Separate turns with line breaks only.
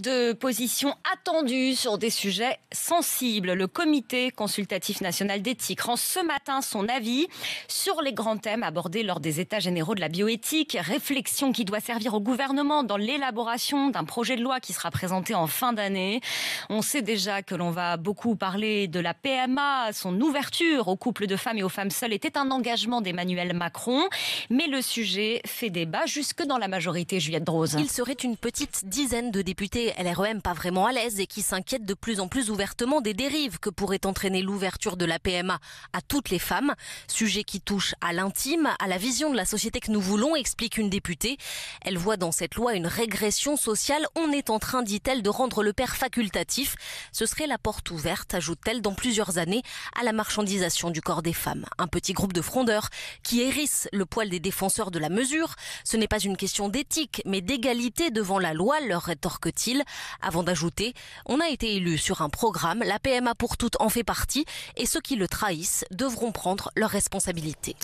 de position attendue sur des sujets sensibles. Le Comité consultatif national d'éthique rend ce matin son avis sur les grands thèmes abordés lors des États généraux de la bioéthique. Réflexion qui doit servir au gouvernement dans l'élaboration d'un projet de loi qui sera présenté en fin d'année. On sait déjà que l'on va beaucoup parler de la PMA. Son ouverture aux couples de femmes et aux femmes seules était un engagement d'Emmanuel Macron. Mais le sujet fait débat jusque dans la majorité, Juliette Droz.
Il serait une petite dizaine de députés LREM pas vraiment à l'aise et qui s'inquiètent de plus en plus ouvertement des dérives que pourrait entraîner l'ouverture de la PMA à toutes les femmes. Sujet qui touche à l'intime, à la vision de la société que nous voulons, explique une députée. Elle voit dans cette loi une régression sociale. On est en train, dit-elle, de rendre le père facultatif. Ce serait la porte ouverte, ajoute-t-elle, dans plusieurs années, à la marchandisation du corps des femmes. Un petit groupe de frondeurs qui hérissent le poil des défenseurs de la mesure. Ce n'est pas une question d'éthique, mais d'égalité devant la loi, leur rétorque-t-il, avant d'ajouter « On a été élus sur un programme, la PMA pour toutes en fait partie, et ceux qui le trahissent devront prendre leurs responsabilités ».